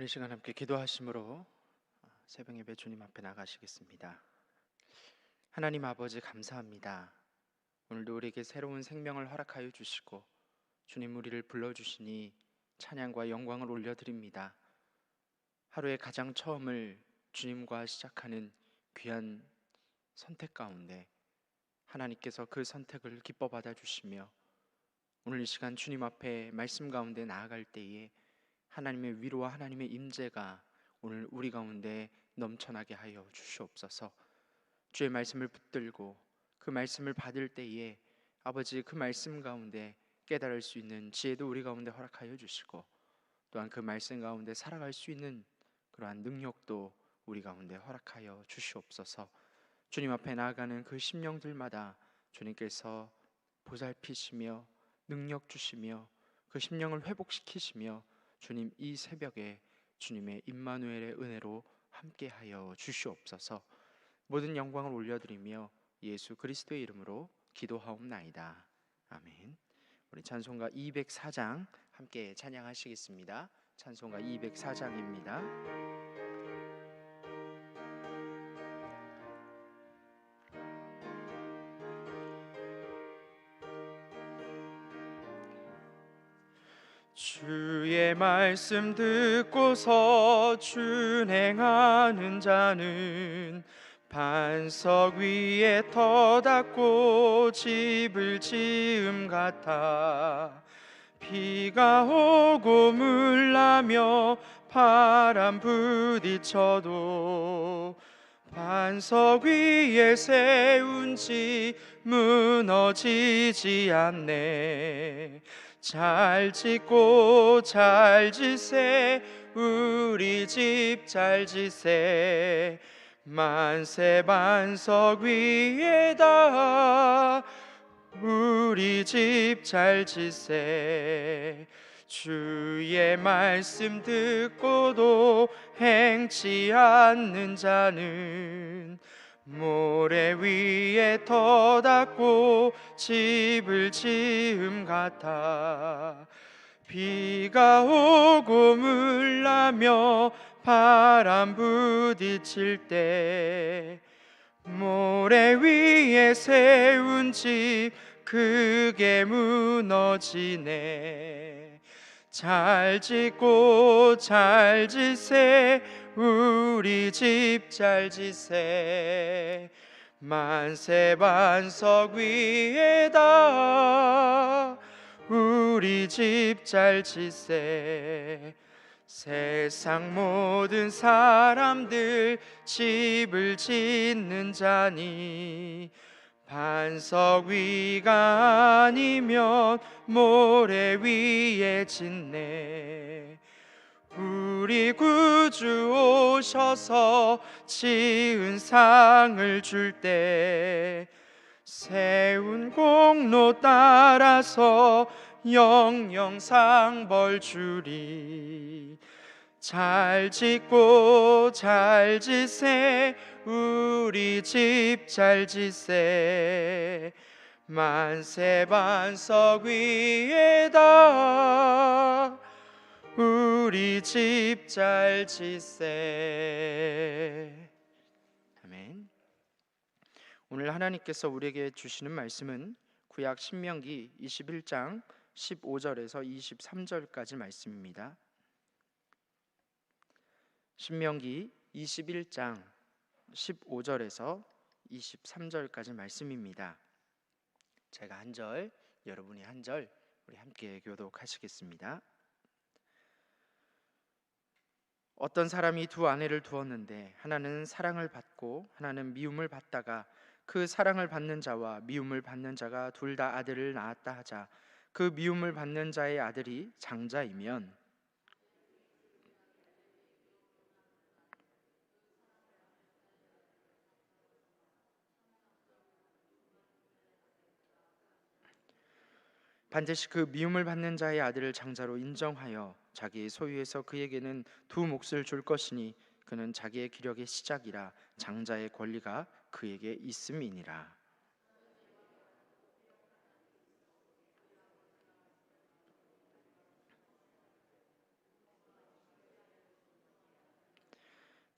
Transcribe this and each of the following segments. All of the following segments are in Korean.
우리 시간 함께 기도하심으로 새벽 예배 주님 앞에 나가시겠습니다. 하나님 아버지 감사합니다. 오늘도 우리에게 새로운 생명을 허락하여 주시고 주님 우리를 불러주시니 찬양과 영광을 올려드립니다. 하루의 가장 처음을 주님과 시작하는 귀한 선택 가운데 하나님께서 그 선택을 기뻐 받아주시며 오늘 이 시간 주님 앞에 말씀 가운데 나아갈 때에 하나님의 위로와 하나님의 임재가 오늘 우리 가운데 넘쳐나게 하여 주시옵소서. 주의 말씀을 붙들고 그 말씀을 받을 때에 아버지 그 말씀 가운데 깨달을 수 있는 지혜도 우리 가운데 허락하여 주시고 또한 그 말씀 가운데 살아갈 수 있는 그러한 능력도 우리 가운데 허락하여 주시옵소서. 주님 앞에 나아가는 그 심령들마다 주님께서 보살피시며 능력 주시며 그 심령을 회복시키시며 주님 이 새벽에 주님의 임마누엘의 은혜로 함께하여 주시옵소서. 모든 영광을 올려드리며 예수 그리스도의 이름으로 기도하옵나이다. 아멘. 우리 찬송가 204장 함께 찬양하시겠습니다. 찬송가 204장입니다. 주의 말씀 듣고서 준행하는 자는 반석 위에 터닫고 집을 지음 같아. 비가 오고 물나며 바람 부딪혀도 반석 위에 세운 집 무너지지 않네. 잘 짓고 잘 지세 우리 집 잘 지세. 만세 반석 위에다 우리 집 잘 지세. 주의 말씀 듣고도 행치 않는 자는 모래 위에 터닫고 집을 지음 같아. 비가 오고 물나며 바람 부딪힐 때 모래 위에 세운 집 크게 무너지네. 잘 짓고 잘 지세 우리 집 잘 지세. 만세 반석 위에다 우리 집 잘 지세. 세상 모든 사람들 집을 짓는 자니 반석 위가 아니면 모래 위에 짓네. 우리 구주 오셔서 지은 상을 줄 때 세운 공로 따라서 영영 상벌 주리. 잘 짓고 잘 지세 우리 집 잘 지세. 만세 반석 위에다 우리 집 잘 지세. 아멘. 오늘 하나님께서 우리에게 주시는 말씀은 구약 신명기 21장 15절에서 23절까지 말씀입니다. 신명기 21장 15절에서 23절까지 말씀입니다. 제가 한 절, 여러분이 한 절, 우리 함께 교독하시겠습니다. 어떤 사람이 두 아내를 두었는데 하나는 사랑을 받고 하나는 미움을 받다가 그 사랑을 받는 자와 미움을 받는 자가 둘 다 아들을 낳았다 하자. 그 미움을 받는 자의 아들이 장자이면 반드시 그 미움을 받는 자의 아들을 장자로 인정하여 자기의 소유에서 그에게는 두 몫을 줄 것이니 그는 자기의 기력의 시작이라 장자의 권리가 그에게 있음이니라.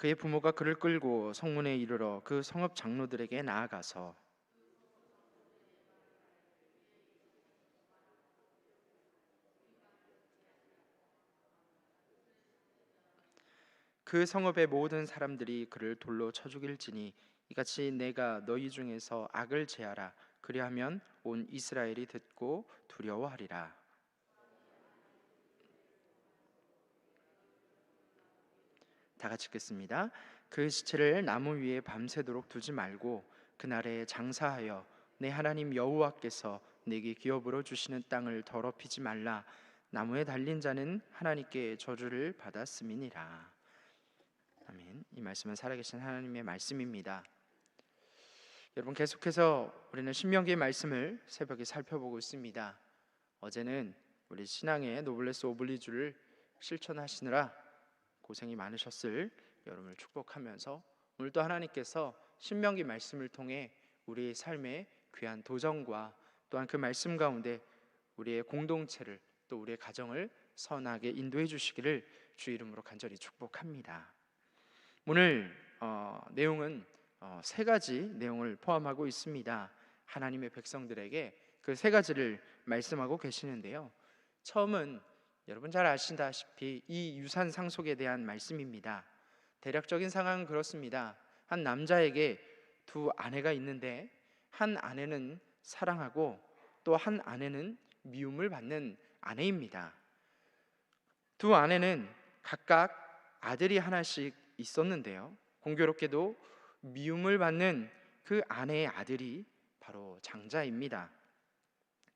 그의 부모가 그를 끌고 성문에 이르러 그 성읍 장로들에게 나아가서 그 성읍의 모든 사람들이 그를 돌로 쳐 죽일지니 이같이 내가 너희 중에서 악을 제하라. 그리하면 온 이스라엘이 듣고 두려워하리라. 다 같이 읽겠습니다. 그 시체를 나무 위에 밤새도록 두지 말고 그날에 장사하여 내 하나님 여호와께서 내게 기업으로 주시는 땅을 더럽히지 말라. 나무에 달린 자는 하나님께 저주를 받았음이니라. 아멘. 이 말씀은 살아계신 하나님의 말씀입니다. 여러분, 계속해서 우리는 신명기의 말씀을 새벽에 살펴보고 있습니다. 어제는 우리 신앙의 노블레스 오블리주를 실천하시느라 고생이 많으셨을 여러분을 축복하면서 오늘도 하나님께서 신명기 말씀을 통해 우리의 삶의 귀한 도전과 또한 그 말씀 가운데 우리의 공동체를 또 우리의 가정을 선하게 인도해 주시기를 주 이름으로 간절히 축복합니다. 오늘 내용은 세 가지 내용을 포함하고 있습니다. 하나님의 백성들에게 그 세 가지를 말씀하고 계시는데요. 처음은 여러분 잘 아시다시피 이 유산 상속에 대한 말씀입니다. 대략적인 상황은 그렇습니다. 한 남자에게 두 아내가 있는데 한 아내는 사랑하고 또 한 아내는 미움을 받는 아내입니다. 두 아내는 각각 아들이 하나씩 있었는데요. 공교롭게도 미움을 받는 그 아내의 아들이 바로 장자입니다.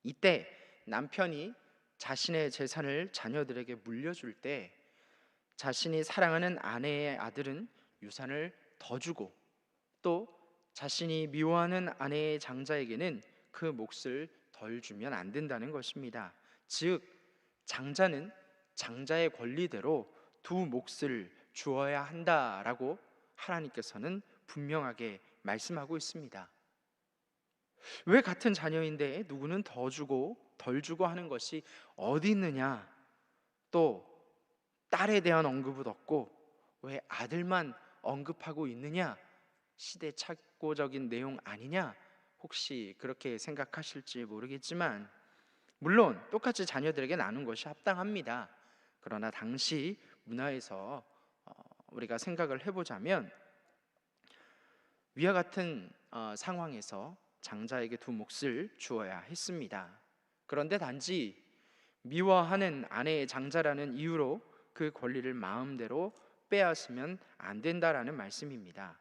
이때 남편이 자신의 재산을 자녀들에게 물려줄 때 자신이 사랑하는 아내의 아들은 유산을 더 주고 또 자신이 미워하는 아내의 장자에게는 그 몫을 덜 주면 안 된다는 것입니다. 즉 장자는 장자의 권리대로 두 몫을 주어야 한다라고 하나님께서는 분명하게 말씀하고 있습니다. 왜 같은 자녀인데 누구는 더 주고 덜 주고 하는 것이 어디 있느냐? 또 딸에 대한 언급은 없고 왜 아들만 언급하고 있느냐? 시대착오적인 내용 아니냐? 혹시 그렇게 생각하실지 모르겠지만 물론 똑같이 자녀들에게 나눈 것이 합당합니다. 그러나 당시 문화에서 우리가 생각을 해보자면 위와 같은 상황에서 장자에게 두 몫을 주어야 했습니다. 그런데 단지 미워하는 아내의 장자라는 이유로 그 권리를 마음대로 빼앗으면 안 된다라는 말씀입니다.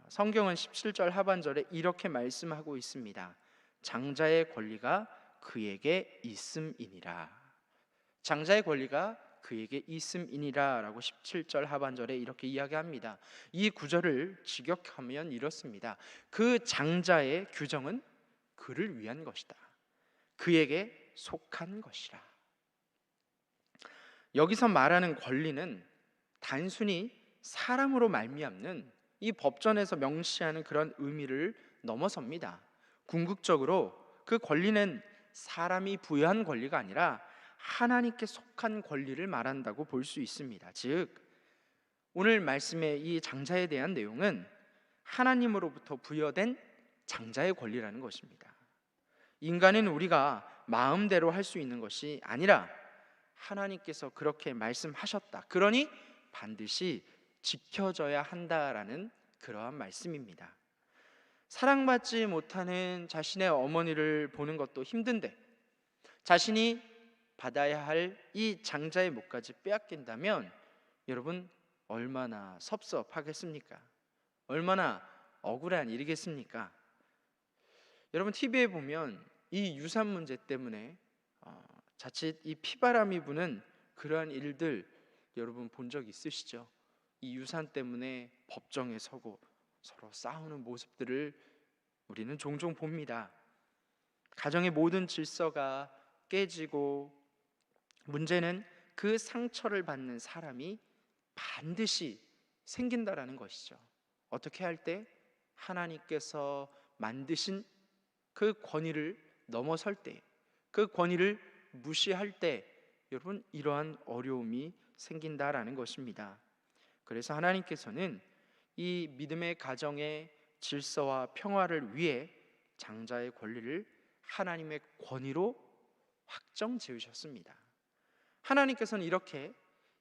성경은 17절 하반절에 이렇게 말씀하고 있습니다. 장자의 권리가 그에게 있음이니라. 장자의 권리가 그에게 있음이니라 라고 17절 하반절에 이렇게 이야기합니다. 이 구절을 직역하면 이렇습니다. 그 장자의 규정은 그를 위한 것이다. 그에게 속한 것이라. 여기서 말하는 권리는 단순히 사람으로 말미암는 이 법전에서 명시하는 그런 의미를 넘어섭니다. 궁극적으로 그 권리는 사람이 부여한 권리가 아니라 하나님께 속한 권리를 말한다고 볼 수 있습니다. 즉 오늘 말씀의 이 장자에 대한 내용은 하나님으로부터 부여된 장자의 권리라는 것입니다. 인간은 우리가 마음대로 할 수 있는 것이 아니라 하나님께서 그렇게 말씀하셨다. 그러니 반드시 지켜져야 한다라는 그러한 말씀입니다. 사랑받지 못하는 자신의 어머니를 보는 것도 힘든데 자신이 받아야 할 이 장자의 몫까지 빼앗긴다면 여러분 얼마나 섭섭하겠습니까? 얼마나 억울한 일이겠습니까? 여러분 TV에 보면 이 유산 문제 때문에 자칫 이 피바람이 부는 그러한 일들 여러분 본 적 있으시죠? 이 유산 때문에 법정에 서고 서로 싸우는 모습들을 우리는 종종 봅니다. 가정의 모든 질서가 깨지고 문제는 그 상처를 받는 사람이 반드시 생긴다라는 것이죠. 어떻게 할 때? 하나님께서 만드신 그 권위를 넘어설 때, 그 권위를 무시할 때 여러분 이러한 어려움이 생긴다라는 것입니다. 그래서 하나님께서는 이 믿음의 가정의 질서와 평화를 위해 장자의 권리를 하나님의 권위로 확정 지으셨습니다. 하나님께서는 이렇게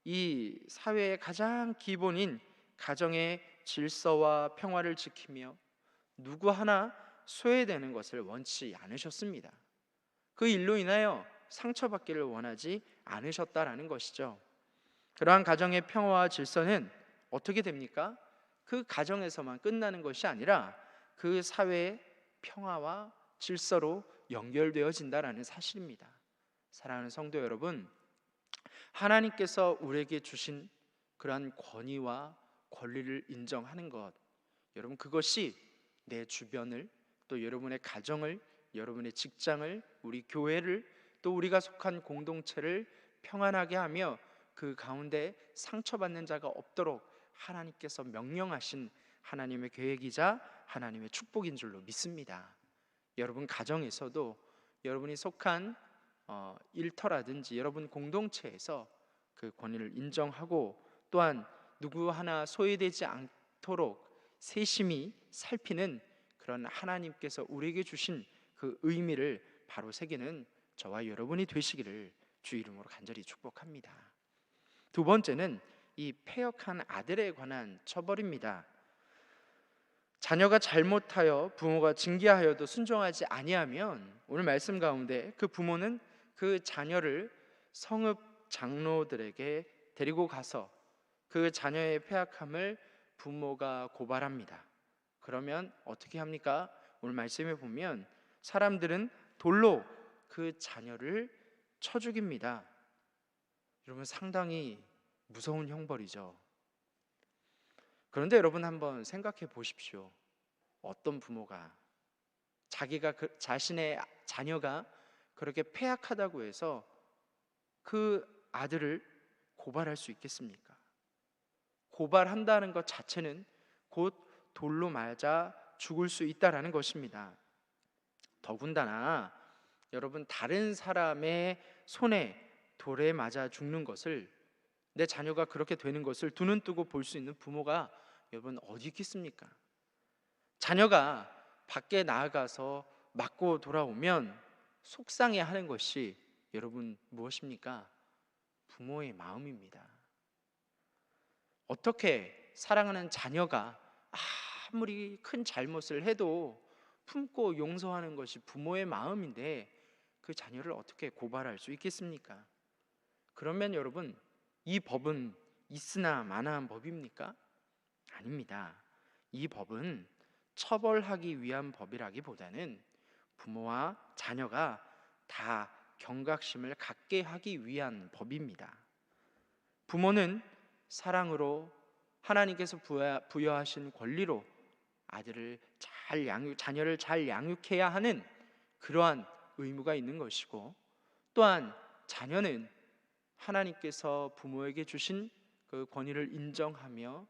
이 사회의 가장 기본인 가정의 질서와 평화를 지키며 누구 하나 소외되는 것을 원치 않으셨습니다. 그 일로 인하여 상처받기를 원하지 않으셨다라는 것이죠. 그러한 가정의 평화와 질서는 어떻게 됩니까? 그 가정에서만 끝나는 것이 아니라 그 사회의 평화와 질서로 연결되어진다라는 사실입니다. 사랑하는 성도 여러분, 하나님께서 우리에게 주신 그러한 권위와 권리를 인정하는 것, 여러분 그것이 내 주변을, 또 여러분의 가정을, 여러분의 직장을, 우리 교회를, 또 우리가 속한 공동체를 평안하게 하며 그 가운데 상처받는 자가 없도록 하나님께서 명령하신 하나님의 계획이자 하나님의 축복인 줄로 믿습니다. 여러분 가정에서도 여러분이 속한 일터라든지 여러분 공동체에서 그 권위를 인정하고 또한 누구 하나 소외되지 않도록 세심히 살피는 그런 하나님께서 우리에게 주신 그 의미를 바로 새기는 저와 여러분이 되시기를 주 이름으로 간절히 축복합니다. 두 번째는 이 패역한 아들에 관한 처벌입니다. 자녀가 잘못하여 부모가 징계하여도 순종하지 아니하면 오늘 말씀 가운데 그 부모는 그 자녀를 성읍 장로들에게 데리고 가서 그 자녀의 패역함을 부모가 고발합니다. 그러면 어떻게 합니까? 오늘 말씀에 보면 사람들은 돌로 그 자녀를 쳐 죽입니다. 여러분 상당히 무서운 형벌이죠. 그런데 여러분 한번 생각해 보십시오. 어떤 부모가 자기가 자신의 자녀가 그렇게 패약하다고 해서 그 아들을 고발할 수 있겠습니까? 고발한다는 것 자체는 곧 돌로 맞아 죽을 수 있다라는 것입니다. 더군다나 여러분 다른 사람의 손에 돌에 맞아 죽는 것을, 내 자녀가 그렇게 되는 것을 두 눈 뜨고 볼 수 있는 부모가 여러분 어디 있겠습니까? 자녀가 밖에 나아가서 맞고 돌아오면 속상해하는 것이 여러분 무엇입니까? 부모의 마음입니다. 어떻게 사랑하는 자녀가 아무리 큰 잘못을 해도 품고 용서하는 것이 부모의 마음인데 그 자녀를 어떻게 고발할 수 있겠습니까? 그러면 여러분 이 법은 있으나 마나한 법입니까? 아닙니다. 이 법은 처벌하기 위한 법이라기보다는 부모와 자녀가 다 경각심을 갖게 하기 위한 법입니다. 부모는 사랑으로 하나님께서 부여하신 권리로 자녀를 잘 양육해야 하는 그러한 의무가 있는 것이고, 또한 자녀는 하나님께서 부모에게 주신 그 권위를 인정하며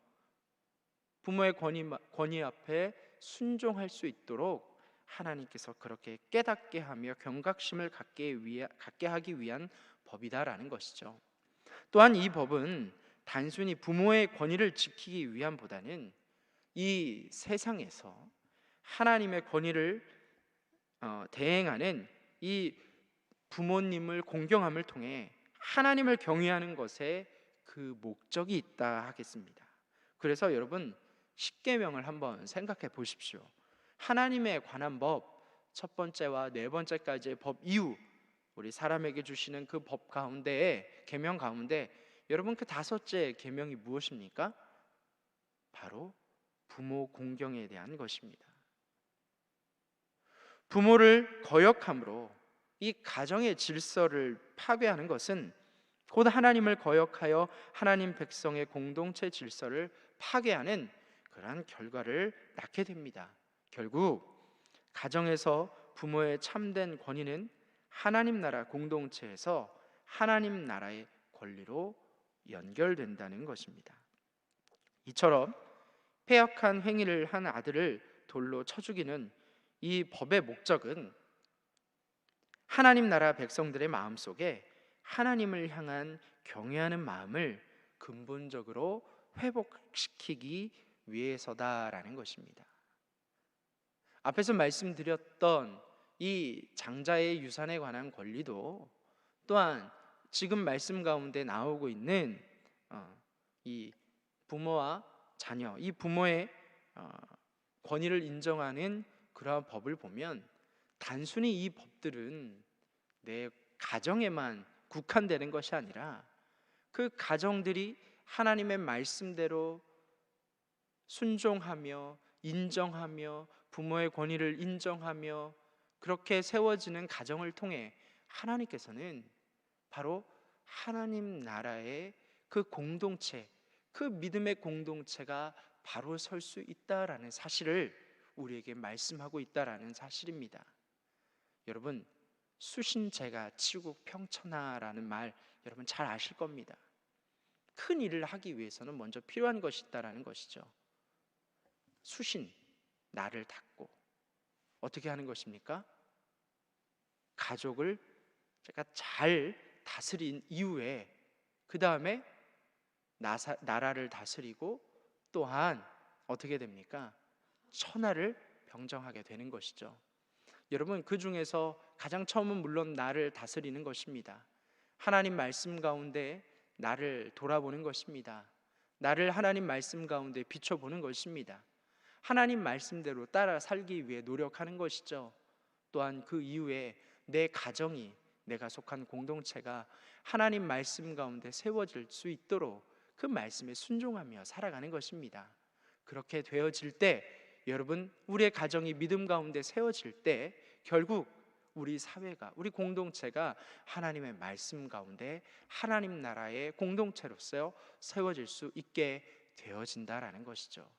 부모의 권위 앞에 순종할 수 있도록 하나님께서 그렇게 깨닫게 하며 경각심을 갖게 하기 위한 법이다라는 것이죠. 또한 이 법은 단순히 부모의 권위를 지키기 위함보다는 이 세상에서 하나님의 권위를 대행하는 이 부모님을 공경함을 통해 하나님을 경외하는 것에 그 목적이 있다 하겠습니다. 그래서 여러분 십계명을 한번 생각해 보십시오. 하나님에 관한 법 첫 번째와 네 번째까지의 법 이후 우리 사람에게 주시는 그 법 가운데, 계명 가운데 여러분 그 다섯째 계명이 무엇입니까? 바로 부모 공경에 대한 것입니다. 부모를 거역함으로 이 가정의 질서를 파괴하는 것은 곧 하나님을 거역하여 하나님 백성의 공동체 질서를 파괴하는 그러한 결과를 낳게 됩니다. 결국 가정에서 부모의 참된 권위는 하나님 나라 공동체에서 하나님 나라의 권리로 연결된다는 것입니다. 이처럼 패역한 행위를 한 아들을 돌로 쳐 죽이는 이 법의 목적은 하나님 나라 백성들의 마음속에 하나님을 향한 경외하는 마음을 근본적으로 회복시키기 위해서다라는 것입니다. 앞에서 말씀드렸던 이 장자의 유산에 관한 권리도 또한 지금 말씀 가운데 나오고 있는 이 부모와 자녀, 이 부모의 권위를 인정하는 그러한 법을 보면 단순히 이 법들은 내 가정에만 국한되는 것이 아니라 그 가정들이 하나님의 말씀대로 순종하며 인정하며 부모의 권위를 인정하며 그렇게 세워지는 가정을 통해 하나님께서는 바로 하나님 나라의 그 공동체, 그 믿음의 공동체가 바로 설 수 있다라는 사실을 우리에게 말씀하고 있다라는 사실입니다. 여러분, 수신제가 치국 평천하라는 말 여러분 잘 아실 겁니다. 큰 일을 하기 위해서는 먼저 필요한 것이 있다라는 것이죠. 수신, 나를 닦고 어떻게 하는 것입니까? 가족을 제가 잘 다스린 이후에 그 다음에 나라를 다스리고 또한 어떻게 됩니까? 천하를 병정하게 되는 것이죠. 여러분, 그 중에서 가장 처음은 물론 나를 다스리는 것입니다. 하나님 말씀 가운데 나를 돌아보는 것입니다. 나를 하나님 말씀 가운데 비춰보는 것입니다. 하나님 말씀대로 따라 살기 위해 노력하는 것이죠. 또한 그 이후에 내 가정이, 내가 속한 공동체가 하나님 말씀 가운데 세워질 수 있도록 그 말씀에 순종하며 살아가는 것입니다. 그렇게 되어질 때 여러분, 우리의 가정이 믿음 가운데 세워질 때 결국 우리 사회가, 우리 공동체가 하나님의 말씀 가운데 하나님 나라의 공동체로서 세워질 수 있게 되어진다라는 것이죠.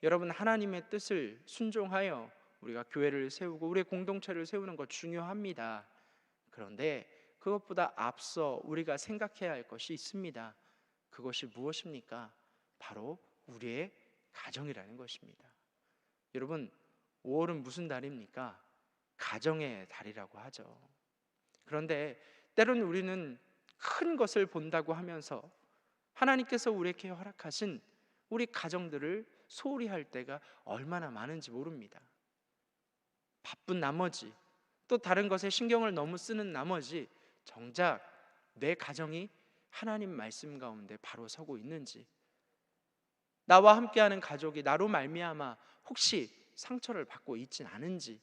여러분, 하나님의 뜻을 순종하여 우리가 교회를 세우고 우리의 공동체를 세우는 것 중요합니다. 그런데 그것보다 앞서 우리가 생각해야 할 것이 있습니다. 그것이 무엇입니까? 바로 우리의 가정이라는 것입니다. 여러분, 5월은 무슨 달입니까? 가정의 달이라고 하죠. 그런데 때로는 우리는 큰 것을 본다고 하면서 하나님께서 우리에게 허락하신 우리 가정들을 소홀히 할 때가 얼마나 많은지 모릅니다. 바쁜 나머지 또 다른 것에 신경을 너무 쓰는 나머지 정작 내 가정이 하나님 말씀 가운데 바로 서고 있는지, 나와 함께하는 가족이 나로 말미암아 혹시 상처를 받고 있진 않은지,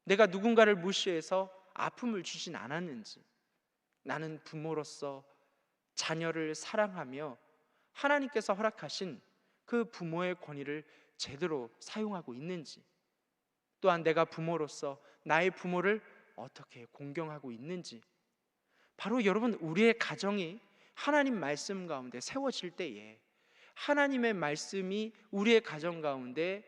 내가 누군가를 무시해서 아픔을 주진 않았는지, 나는 부모로서 자녀를 사랑하며 하나님께서 허락하신 그 부모의 권위를 제대로 사용하고 있는지, 또한 내가 부모로서 나의 부모를 어떻게 공경하고 있는지, 바로 여러분, 우리의 가정이 하나님 말씀 가운데 세워질 때에 하나님의 말씀이 우리의 가정 가운데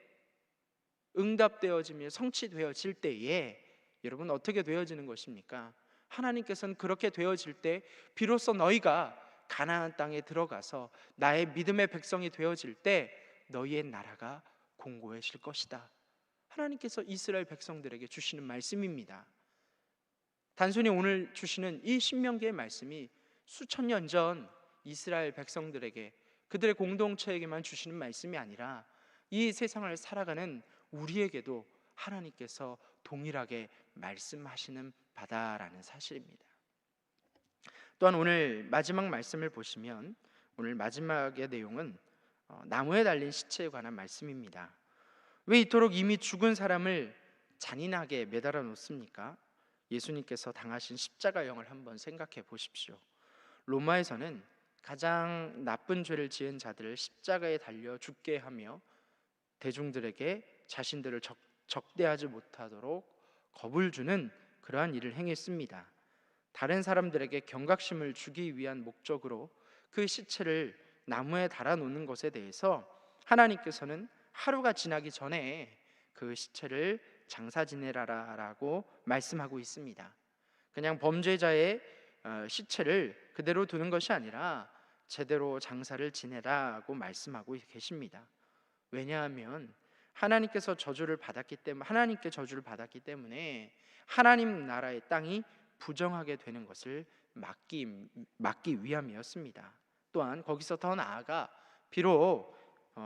응답되어지며 성취되어질 때에 여러분 어떻게 되어지는 것입니까? 하나님께서는 그렇게 되어질 때 비로소 너희가 가나안 땅에 들어가서 나의 믿음의 백성이 되어질 때 너희의 나라가 공고해질 것이다. 하나님께서 이스라엘 백성들에게 주시는 말씀입니다. 단순히 오늘 주시는 이 신명기의 말씀이 수천 년 전 이스라엘 백성들에게, 그들의 공동체에게만 주시는 말씀이 아니라 이 세상을 살아가는 우리에게도 하나님께서 동일하게 말씀하시는 바다라는 사실입니다. 또한 오늘 마지막 말씀을 보시면 오늘 마지막의 내용은 나무에 달린 시체에 관한 말씀입니다. 왜 이토록 이미 죽은 사람을 잔인하게 매달아 놓습니까? 예수님께서 당하신 십자가형을 한번 생각해 보십시오. 로마에서는 가장 나쁜 죄를 지은 자들을 십자가에 달려 죽게 하며 대중들에게 자신들을 적대하지 못하도록 겁을 주는 그러한 일을 행했습니다. 다른 사람들에게 경각심을 주기 위한 목적으로 그 시체를 나무에 달아 놓는 것에 대해서 하나님께서는 하루가 지나기 전에 그 시체를 장사 지내라라고 말씀하고 있습니다. 그냥 범죄자의 시체를 그대로 두는 것이 아니라 제대로 장사를 지내라고 말씀하고 계십니다. 왜냐하면 하나님께 저주를 받았기 때문에 하나님 나라의 땅이 부정하게 되는 것을 막기 위함이었습니다. 또한 거기서 더 나아가 비록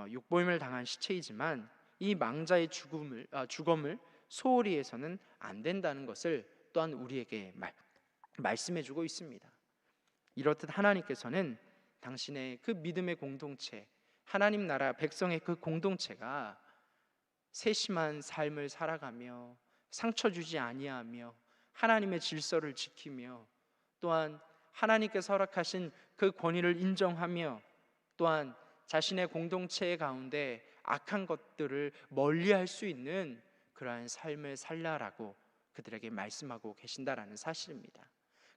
육보임을 당한 시체이지만 이 망자의 죽음을 소홀히 해서는 안 된다는 것을 또한 우리에게 말씀해주고 있습니다. 이렇듯 하나님께서는 당신의 그 믿음의 공동체, 하나님 나라 백성의 그 공동체가 세심한 삶을 살아가며 상처 주지 아니하며 하나님의 질서를 지키며 또한 하나님께서 허락하신 그 권위를 인정하며 또한 자신의 공동체 가운데 악한 것들을 멀리할 수 있는 그러한 삶을 살라라고 그들에게 말씀하고 계신다라는 사실입니다.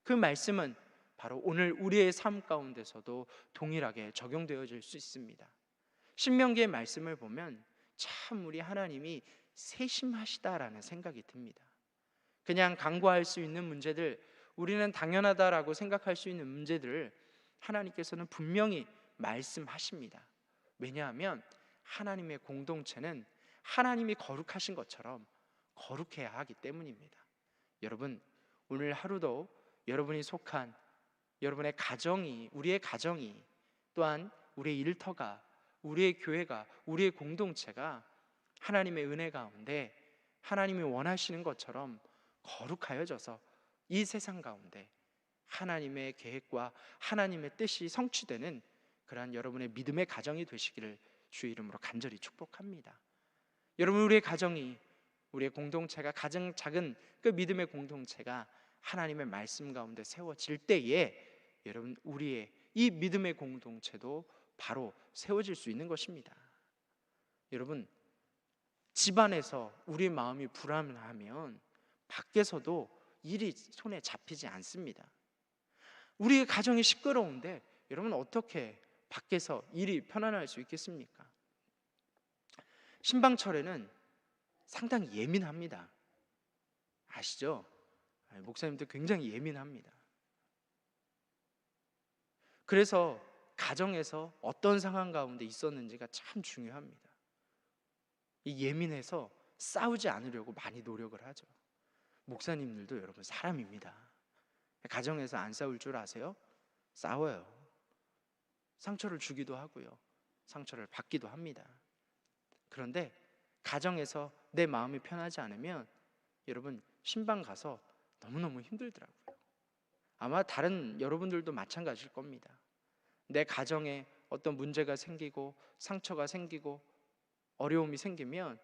그 말씀은 바로 오늘 우리의 삶 가운데서도 동일하게 적용되어질 수 있습니다. 신명기의 말씀을 보면 참 우리 하나님이 세심하시다라는 생각이 듭니다. 그냥 간과할 수 있는 문제들, 우리는 당연하다라고 생각할 수 있는 문제들을 하나님께서는 분명히 말씀하십니다. 왜냐하면 하나님의 공동체는 하나님이 거룩하신 것처럼 거룩해야 하기 때문입니다. 여러분, 오늘 하루도 여러분이 속한 여러분의 가정이, 우리의 가정이, 또한 우리의 일터가, 우리의 교회가, 우리의 공동체가 하나님의 은혜 가운데 하나님이 원하시는 것처럼 거룩하여져서 이 세상 가운데 하나님의 계획과 하나님의 뜻이 성취되는 그러한 여러분의 믿음의 가정이 되시기를 주의 이름으로 간절히 축복합니다. 여러분, 우리의 가정이, 우리의 공동체가, 가장 작은 그 믿음의 공동체가 하나님의 말씀 가운데 세워질 때에 여러분, 우리의 이 믿음의 공동체도 바로 세워질 수 있는 것입니다. 여러분, 집안에서 우리의 마음이 불안하면 밖에서도 일이 손에 잡히지 않습니다. 우리의 가정이 시끄러운데 여러분, 어떻게 밖에서 일이 편안할 수 있겠습니까? 신방철에는 상당히 예민합니다. 아시죠? 목사님들 굉장히 예민합니다. 그래서 가정에서 어떤 상황 가운데 있었는지가 참 중요합니다. 이 예민해서 싸우지 않으려고 많이 노력을 하죠. 목사님들도 여러분 사람입니다. 가정에서 안 싸울 줄 아세요? 싸워요. 상처를 주기도 하고요, 상처를 받기도 합니다. 그런데 가정에서 내 마음이 편하지 않으면 여러분 신방 가서 너무너무 힘들더라고요. 아마 다른 여러분들도 마찬가지일 겁니다. 내 가정에 어떤 문제가 생기고 상처가 생기고 어려움이 생기면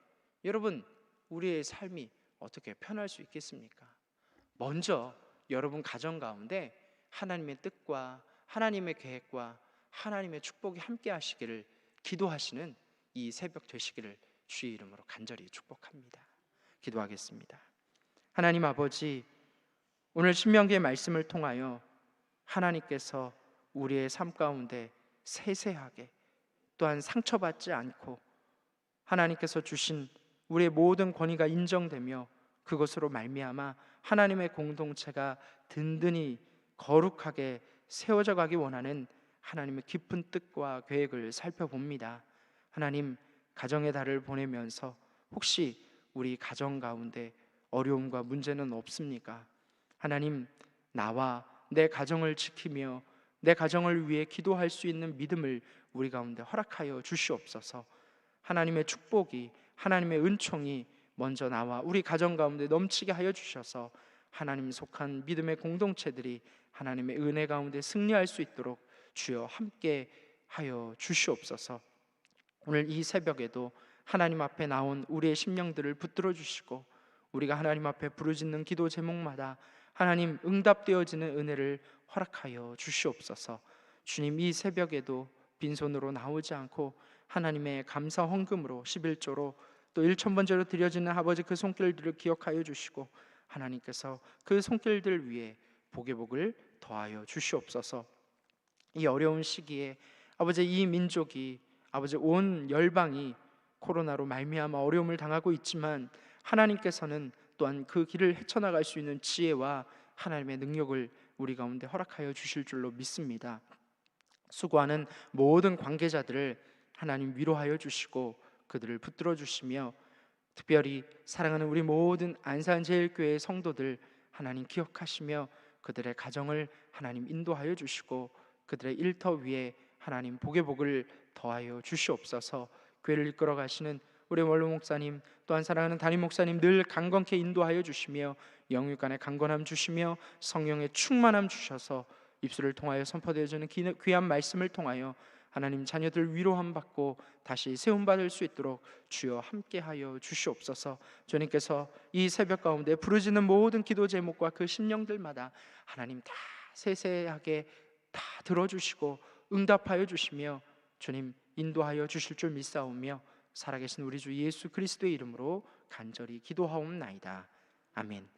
여러분, 우리의 삶이 어떻게 편할 수 있겠습니까? 먼저 여러분 가정 가운데 하나님의 뜻과 하나님의 계획과 하나님의 축복이 함께 하시기를 기도하시는 이 새벽 되시기를 주의 이름으로 간절히 축복합니다. 기도하겠습니다. 하나님 아버지, 오늘 신명기의 말씀을 통하여 하나님께서 우리의 삶 가운데 세세하게 또한 상처받지 않고 하나님께서 주신 우리의 모든 권위가 인정되며 그것으로 말미암아 하나님의 공동체가 든든히 거룩하게 세워져 가기 원하는 하나님의 깊은 뜻과 계획을 살펴봅니다. 하나님, 가정의 달을 보내면서 혹시 우리 가정 가운데 어려움과 문제는 없습니까? 하나님, 나와 내 가정을 지키며 내 가정을 위해 기도할 수 있는 믿음을 우리 가운데 허락하여 주시옵소서. 하나님의 축복이, 하나님의 은총이 먼저 나와 우리 가정 가운데 넘치게 하여 주셔서 하나님 속한 믿음의 공동체들이 하나님의 은혜 가운데 승리할 수 있도록 주여 함께 하여 주시옵소서. 오늘 이 새벽에도 하나님 앞에 나온 우리의 심령들을 붙들어 주시고 우리가 하나님 앞에 부르짖는 기도 제목마다 하나님 응답되어지는 은혜를 허락하여 주시옵소서. 주님, 이 새벽에도 빈손으로 나오지 않고 하나님의 감사 헌금으로 11조로 또 1,000번째로 드려지는 아버지 그 손길들을 기억하여 주시고 하나님께서 그 손길들 위에 복의 복을 더하여 주시옵소서. 이 어려운 시기에 아버지, 이 민족이, 아버지 온 열방이 코로나로 말미암아 어려움을 당하고 있지만 하나님께서는 또한 그 길을 헤쳐나갈 수 있는 지혜와 하나님의 능력을 우리 가운데 허락하여 주실 줄로 믿습니다. 수고하는 모든 관계자들을 하나님 위로하여 주시고 그들을 붙들어 주시며 특별히 사랑하는 우리 모든 안산제일교회 성도들 하나님 기억하시며 그들의 가정을 하나님 인도하여 주시고 그들의 일터 위에 하나님 복의 복을 더하여 주시옵소서. 교회를 이끌어 가시는 우리 원로 목사님, 또한 사랑하는 담임 목사님 늘 강건케 인도하여 주시며 영육간의 강건함 주시며 성령의 충만함 주셔서 입술을 통하여 선포되어지는 귀한 말씀을 통하여 하나님 자녀들 위로함 받고 다시 세움 받을 수 있도록 주여 함께하여 주시옵소서. 주님께서 이 새벽 가운데 부르짖는 모든 기도 제목과 그 심령들마다 하나님 다 세세하게 다 들어주시고 응답하여 주시며 주님 인도하여 주실 줄 믿사오며 살아계신 우리 주 예수 그리스도의 이름으로 간절히 기도하옵나이다. 아멘.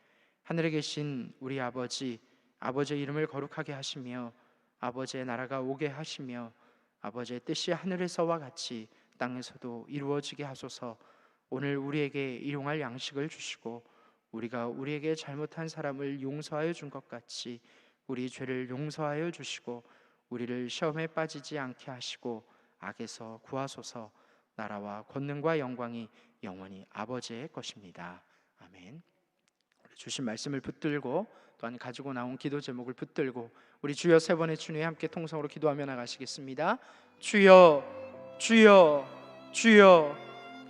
하늘에 계신 우리 아버지, 아버지의 이름을 거룩하게 하시며 아버지의 나라가 오게 하시며 아버지의 뜻이 하늘에서와 같이 땅에서도 이루어지게 하소서. 오늘 우리에게 일용할 양식을 주시고 우리가 우리에게 잘못한 사람을 용서하여 준 것 같이 우리 죄를 용서하여 주시고 우리를 시험에 빠지지 않게 하시고 악에서 구하소서. 나라와 권능과 영광이 영원히 아버지의 것입니다. 아멘. 주신 말씀을 붙들고 또한 가지고 나온 기도 제목을 붙들고 우리 주여 세 번의 주님에 함께 통성으로 기도하며 나가시겠습니다. 주여, 주여, 주여.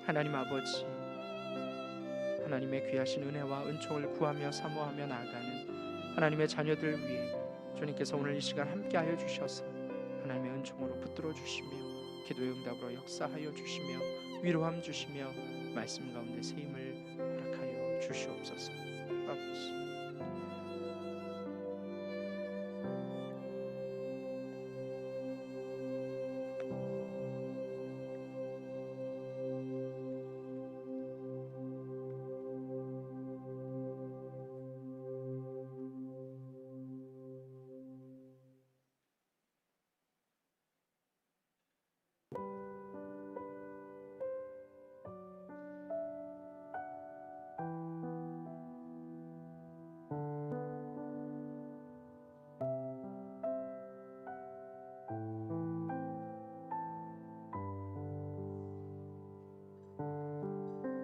하나님 아버지, 하나님의 귀하신 은혜와 은총을 구하며 사모하며 나아가는 하나님의 자녀들 위해 주님께서 오늘 이 시간 함께하여 주셔서 하나님의 은총으로 붙들어 주시며 기도의 응답으로 역사하여 주시며 위로함 주시며 말씀 가운데 새 힘을 허락하여 주시옵소서. 아버지,